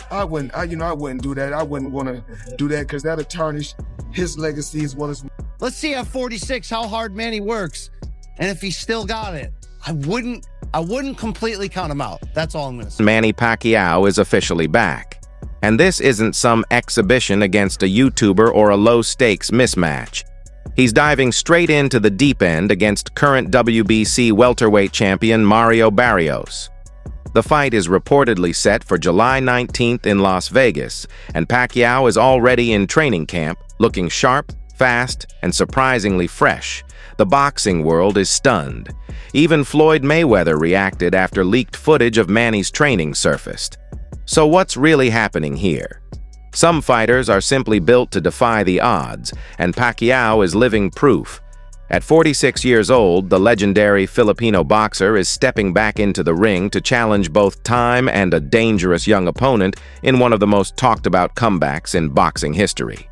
I wouldn't do that. I wouldn't want to do that because that'll tarnish his legacy as well as. Let's see at 46 how hard Manny works, and if he still got it. I wouldn't completely count him out. That's all I'm going to say. Manny Pacquiao is officially back. And this isn't some exhibition against a YouTuber or a low-stakes mismatch. He's diving straight into the deep end against current WBC welterweight champion Mario Barrios. The fight is reportedly set for July 19th in Las Vegas, and Pacquiao is already in training camp, looking sharp, fast, and surprisingly fresh. The boxing world is stunned. Even Floyd Mayweather reacted after leaked footage of Manny's training surfaced. So what's really happening here? Some fighters are simply built to defy the odds, and Pacquiao is living proof. At 46 years old, the legendary Filipino boxer is stepping back into the ring to challenge both time and a dangerous young opponent in one of the most talked-about comebacks in boxing history.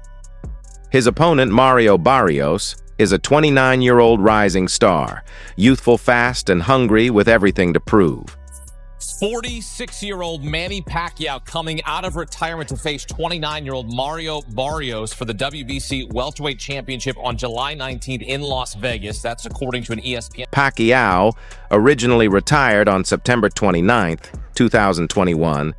His opponent, Mario Barrios, is a 29-year-old rising star, youthful, fast, and hungry with everything to prove. 46-year-old Manny Pacquiao coming out of retirement to face 29-year-old Mario Barrios for the WBC Welterweight Championship on July 19th in Las Vegas. That's according to an ESPN. Pacquiao originally retired on September 29, 2021,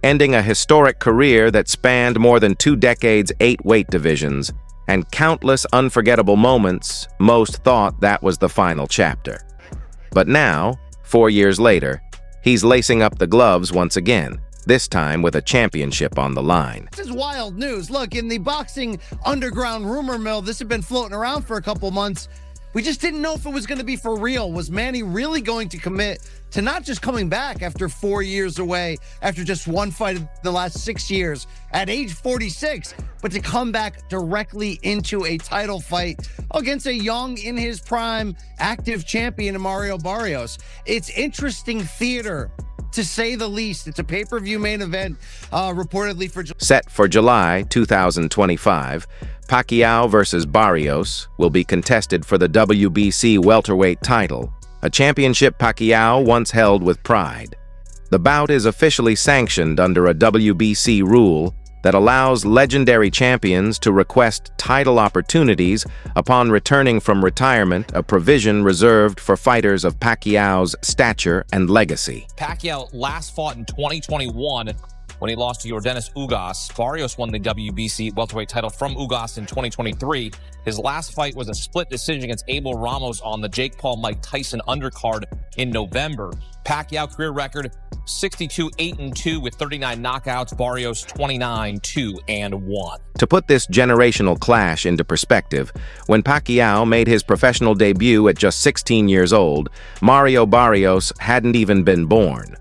ending a historic career that spanned more than 2 decades, 8 weight divisions, and countless unforgettable moments. Most thought that was the final chapter. But now, 4 years later, he's lacing up the gloves once again, this time with a championship on the line. This is wild news. Look, in the boxing underground rumor mill, this had been floating around for a couple months. We just didn't know if it was going to be for real. Was Manny really going to commit to not just coming back after 4 years away, after just one fight in the last 6 years at age 46, but to come back directly into a title fight against a young, in his prime, active champion in Mario Barrios? It's interesting theater, to say the least. It's a pay-per-view main event, reportedly for... Set for July 2025, Pacquiao versus Barrios will be contested for the WBC welterweight title, a championship Pacquiao once held with pride. The bout is officially sanctioned under a WBC rule that allows legendary champions to request title opportunities upon returning from retirement, a provision reserved for fighters of Pacquiao's stature and legacy. Pacquiao last fought in 2021 when he lost to Yordenis Ugas. Barrios won the WBC welterweight title from Ugas in 2023. His last fight was a split decision against Abel Ramos on the Jake Paul-Mike Tyson undercard in November. Pacquiao career record 62-8-2 with 39 knockouts. Barrios 29-2-1. To put this generational clash into perspective, when Pacquiao made his professional debut at just 16 years old, Mario Barrios hadn't even been born.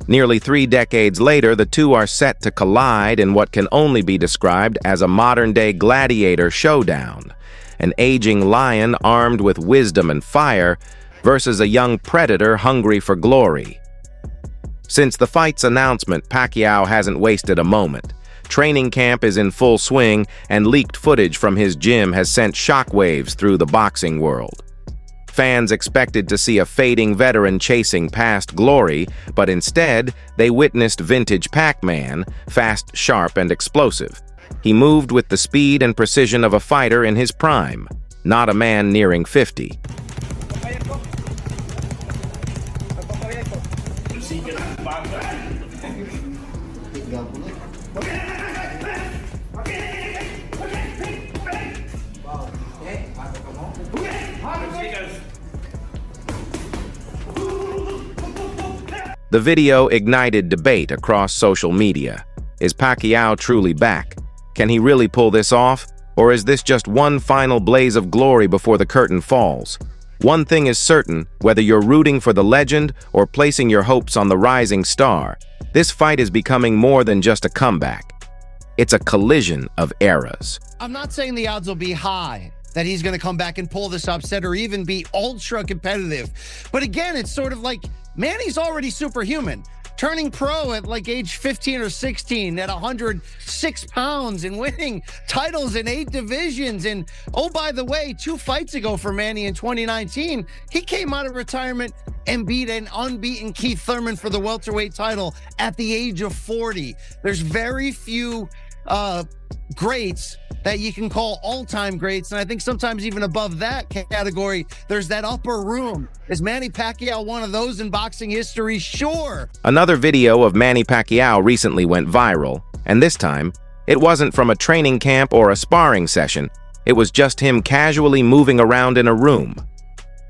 Nearly 3 decades later, the two are set to collide in what can only be described as a modern-day gladiator showdown, an aging lion armed with wisdom and fire versus a young predator hungry for glory. Since the fight's announcement, Pacquiao hasn't wasted a moment. Training camp is in full swing, and leaked footage from his gym has sent shockwaves through the boxing world. Fans expected to see a fading veteran chasing past glory, but instead, they witnessed vintage Pac-Man, fast, sharp, and explosive. He moved with the speed and precision of a fighter in his prime, not a man nearing 50. The video ignited debate across social media. Is Pacquiao truly back? Can he really pull this off? Or is this just one final blaze of glory before the curtain falls? One thing is certain, whether you're rooting for the legend or placing your hopes on the rising star, this fight is becoming more than just a comeback. It's a collision of eras. I'm not saying the odds will be high that he's going to come back and pull this upset or even be ultra competitive. But again, it's sort of like Manny's already superhuman. Turning pro at like age 15 or 16 at 106 pounds and winning titles in 8 divisions. And oh, by the way, 2 fights ago for Manny in 2019, he came out of retirement and beat an unbeaten Keith Thurman for the welterweight title at the age of 40. There's very few greats that you can call all-time greats, and I think sometimes even above that category, there's that upper room. Is Manny Pacquiao one of those in boxing history? Sure. Another video of Manny Pacquiao recently went viral, and this time, it wasn't from a training camp or a sparring session. It was just him casually moving around in a room.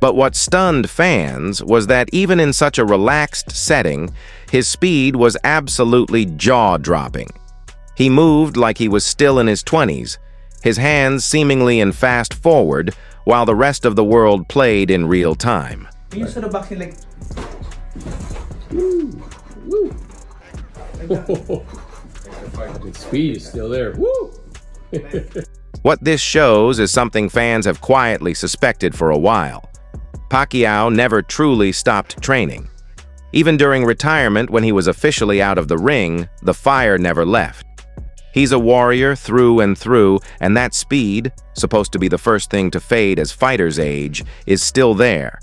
But what stunned fans was that even in such a relaxed setting, his speed was absolutely jaw-dropping. He moved like he was still in his 20s, his hands seemingly in fast forward, while the rest of the world played in real time. You sort of boxing like... The speed is still there. Woo! What this shows is something fans have quietly suspected for a while. Pacquiao never truly stopped training. Even during retirement, when he was officially out of the ring, the fire never left. He's a warrior through and through, and that speed, supposed to be the first thing to fade as fighters age, is still there.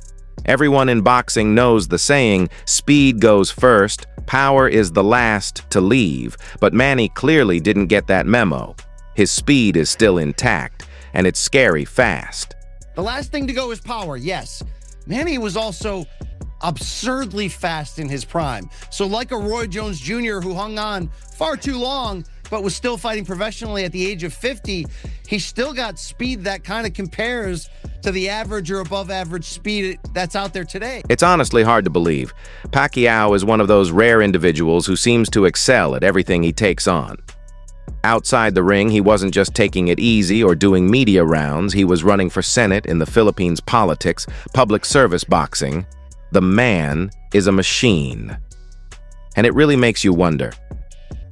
Everyone in boxing knows the saying, speed goes first, power is the last to leave, but Manny clearly didn't get that memo. His speed is still intact, and it's scary fast. The last thing to go is power, yes. Manny was also absurdly fast in his prime. So like a Roy Jones Jr. who hung on far too long, but was still fighting professionally at the age of 50, he still got speed that kind of compares to the average or above average speed that's out there today. It's honestly hard to believe. Pacquiao is one of those rare individuals who seems to excel at everything he takes on. Outside the ring, he wasn't just taking it easy or doing media rounds. He was running for Senate in the Philippines politics, public service boxing. The man is a machine. And it really makes you wonder,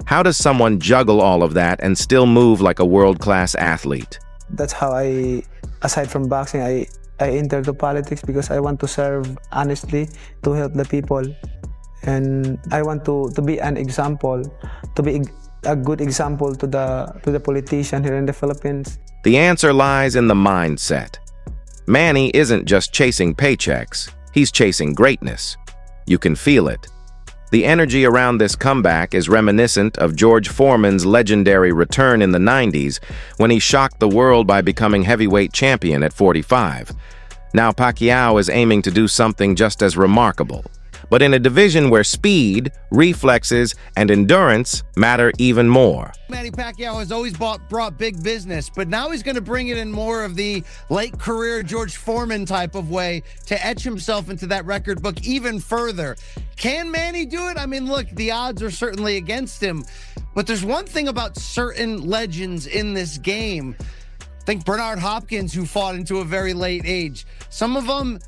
how does someone juggle all of that and still move like a world-class athlete? That's how aside from boxing, I entered the politics because I want to serve honestly, to help the people. And I want to be an example, to be a good example to the politician here in the Philippines. The answer lies in the mindset. Manny isn't just chasing paychecks, he's chasing greatness. You can feel it. The energy around this comeback is reminiscent of George Foreman's legendary return in the 90s when he shocked the world by becoming heavyweight champion at 45. Now Pacquiao is aiming to do something just as remarkable, but in a division where speed, reflexes, and endurance matter even more. Manny Pacquiao has always brought big business, but now he's going to bring it in more of the late career George Foreman type of way to etch himself into that record book even further. Can Manny do it? I mean, look, the odds are certainly against him, but there's one thing about certain legends in this game. Think Bernard Hopkins, who fought into a very late age. Some of them,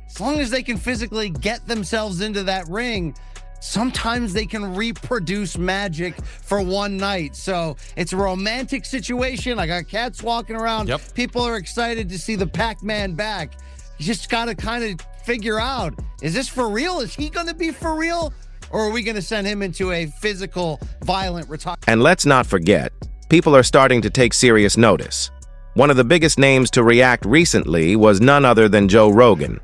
as long as they can physically get themselves into that ring, sometimes they can reproduce magic for one night. So it's a romantic situation. I got cats walking around. Yep. People are excited to see the Pac-Man back. You just got to kind of figure out, is this for real? Is he going to be for real? Or are we going to send him into a physical, violent retirement? And let's not forget, people are starting to take serious notice. One of the biggest names to react recently was none other than Joe Rogan.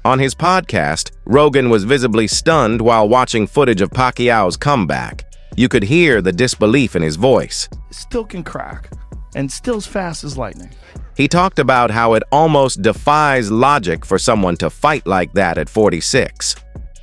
On his podcast, Rogan was visibly stunned while watching footage of Pacquiao's comeback. You could hear the disbelief in his voice. Still can crack, and still as fast as lightning. He talked about how it almost defies logic for someone to fight like that at 46.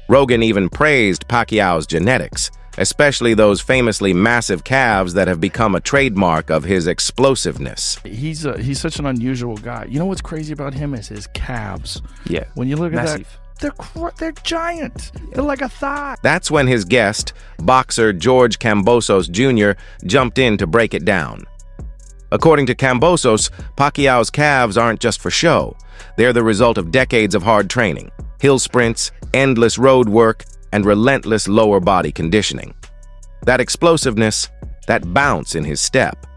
Rogan even praised Pacquiao's genetics, especially those famously massive calves that have become a trademark of his explosiveness. He's such an unusual guy. You know what's crazy about him is his calves. Yeah. When you look Massive. at that, they're giant. They're like a thigh. That's when his guest, boxer George Kambosos Jr., jumped in to break it down. According to Kambosos, Pacquiao's calves aren't just for show. They're the result of decades of hard training, hill sprints, endless road work, and relentless lower body conditioning. That explosiveness, that bounce in his step,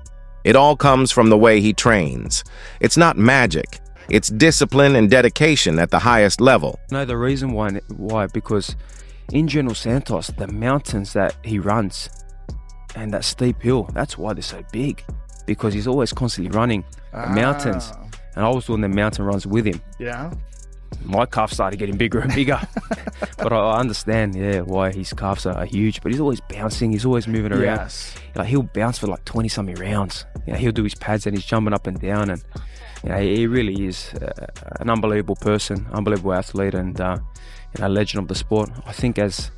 it all comes from the way he trains. It's not magic. It's discipline and dedication at the highest level. No, the reason why, because in General Santos, the mountains that he runs and that steep hill, that's why they're so big, because he's always constantly running the mountains. And I was doing the mountain runs with him. Yeah. my calves started getting bigger and bigger. But I understand, why his calves are huge. But he's always bouncing. He's always moving around. Yes. Like, he'll bounce for like 20-something rounds. He'll do his pads and he's jumping up and down. And he really is an unbelievable person, unbelievable athlete, and a legend of the sport. I think as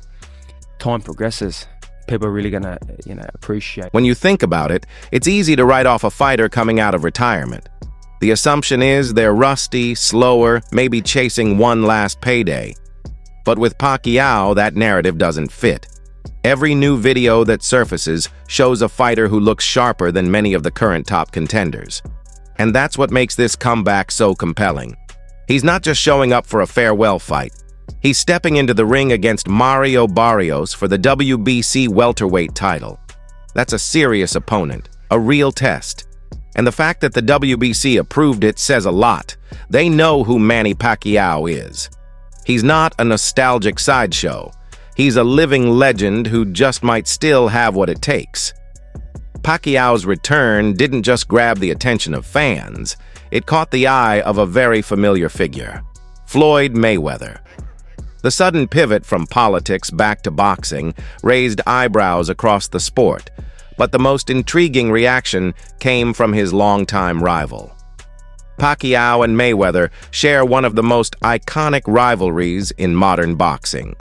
time progresses, people are really going to, appreciate. When you think about it, it's easy to write off a fighter coming out of retirement. The assumption is they're rusty, slower, maybe chasing one last payday. But with Pacquiao, that narrative doesn't fit. Every new video that surfaces shows a fighter who looks sharper than many of the current top contenders. And that's what makes this comeback so compelling. He's not just showing up for a farewell fight. He's stepping into the ring against Mario Barrios for the WBC welterweight title. That's a serious opponent, a real test. And the fact that the WBC approved it says a lot. They know who Manny Pacquiao is. He's not a nostalgic sideshow. He's a living legend who just might still have what it takes. Pacquiao's return didn't just grab the attention of fans. It caught the eye of a very familiar figure, Floyd Mayweather. The sudden pivot from politics back to boxing raised eyebrows across the sport, but the most intriguing reaction came from his longtime rival. Pacquiao and Mayweather share one of the most iconic rivalries in modern boxing.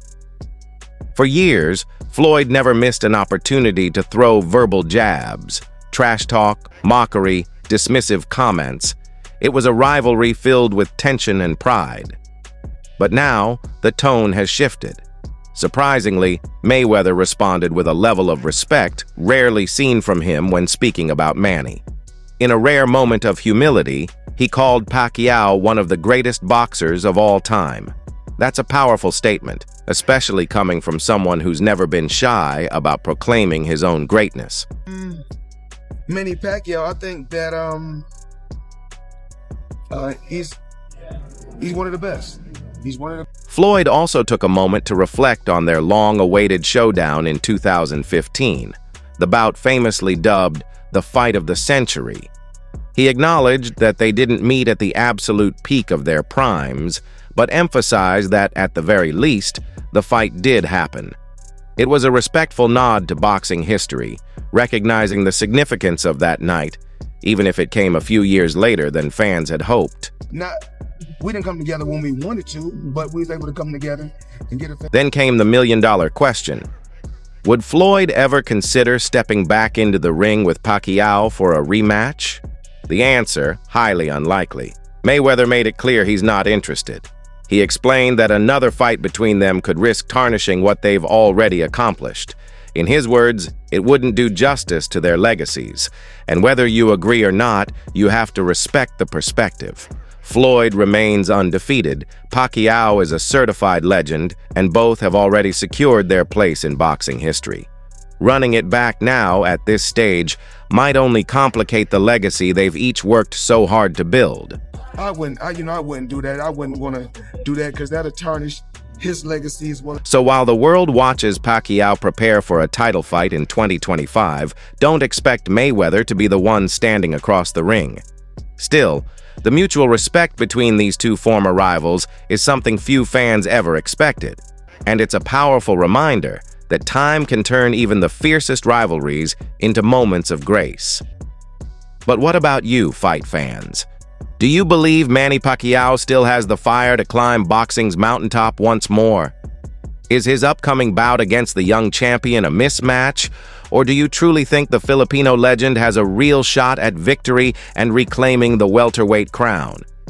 For years, Floyd never missed an opportunity to throw verbal jabs, trash talk, mockery, dismissive comments. It was a rivalry filled with tension and pride. But now, the tone has shifted. Surprisingly, Mayweather responded with a level of respect rarely seen from him when speaking about Manny. In a rare moment of humility, he called Pacquiao one of the greatest boxers of all time. That's a powerful statement, especially coming from someone who's never been shy about proclaiming his own greatness. Manny Pacquiao, I think that he's one of the best. He's one of the... Floyd also took a moment to reflect on their long-awaited showdown in 2015, the bout famously dubbed the fight of the century. He acknowledged that they didn't meet at the absolute peak of their primes, but emphasized that, at the very least, the fight did happen. It was a respectful nod to boxing history, recognizing the significance of that night, even if it came a few years later than fans had hoped. We didn't come together when we wanted to, but we was able to come together and get it. Then came the million-dollar question. Would Floyd ever consider stepping back into the ring with Pacquiao for a rematch? The answer, highly unlikely. Mayweather made it clear he's not interested. He explained that another fight between them could risk tarnishing what they've already accomplished. In his words, it wouldn't do justice to their legacies. And whether you agree or not, you have to respect the perspective. Floyd remains undefeated, Pacquiao is a certified legend, and both have already secured their place in boxing history. Running it back now, at this stage, might only complicate the legacy they've each worked so hard to build. I wouldn't do that. I wouldn't want to do that because that'll tarnish his legacy as well. So while the world watches Pacquiao prepare for a title fight in 2025, don't expect Mayweather to be the one standing across the ring. Still, the mutual respect between these two former rivals is something few fans ever expected, and it's a powerful reminder that time can turn even the fiercest rivalries into moments of grace. But what about you, fight fans? Do you believe Manny Pacquiao still has the fire to climb boxing's mountaintop once more? Is his upcoming bout against the young champion a mismatch? Or do you truly think the Filipino legend has a real shot at victory and reclaiming the welterweight crown?